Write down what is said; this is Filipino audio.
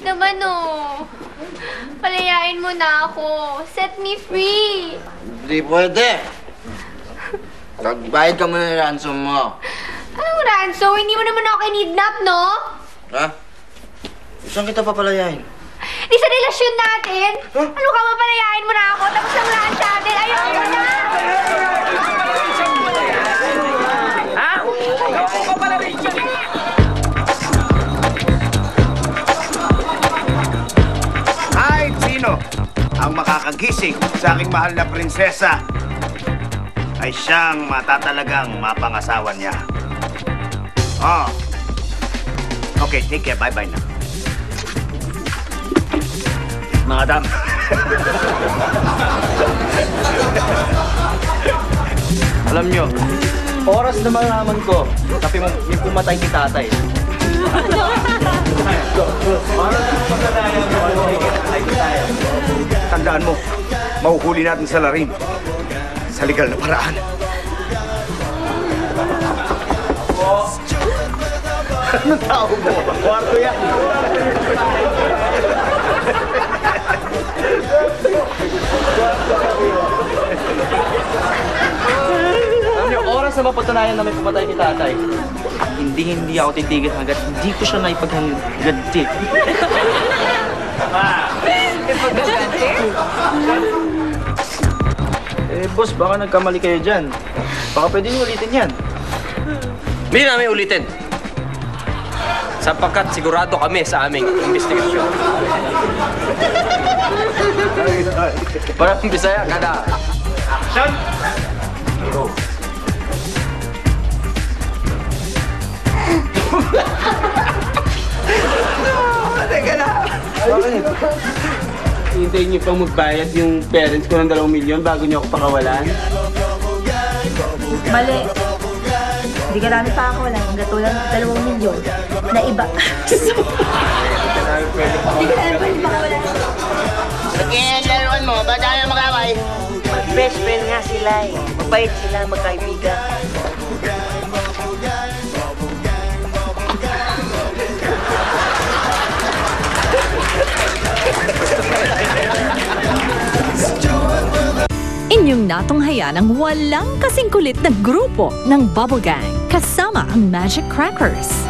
Please naman, oh. Palayain mo na ako. Set me free. Hindi pwede. Magbayad ka muna ng ransom mo. Anong ransom? Hindi mo naman ako kinidnap, no? Ha? Saan kita papalayain? Di sa relasyon natin. Ano ka ba, palayain mo na ako? Tapos ang lahat sa atin. Ayoko na! Ha? Ayoko ka pala rin siya. Kahit sino ang makakagising sa aking mahal na prinsesa ay siyang matatalagang mapangasawa niya. Oh. Okay, take care. Bye-bye na. Madam. Alam nyo, oras na malaman ko, tapi mo yung pumatay ni tatay. Tandaan mo, mahuhuli natin sa larin sa legal na paraan. Anong tao mo? Kwarto yan. Alam nyo, oras na mapatunayan na may pumatay ni tatay, hindi ako titigil hanggat hindi ko siya naipaghanggadi. Boss, baka nagkamali kayo dyan. Baka pwede nyo ulitin yan. Hindi namin ulitin. Sapagkat sigurado kami sa aming investigasyon. Parang Bisaya ka na. Action! Teka na! Bakit? Hintayin niyo pang magbayad yung parents ko ng 2 milyon bago niyo ako pakawalan? Mali. Hindi ka namin pakawalan hanggang tulad ng 2 milyon na iba. Hindi ka namin pwede pakawalan. Sige, laruan mo. Ba't tayo mag-away? Mag-best friend nga sila eh. Mabait sila, magkaibigan. Inyong natunghayan ang walang kasing kulit na grupo ng Bubble Gang kasama ang Magic Crackers.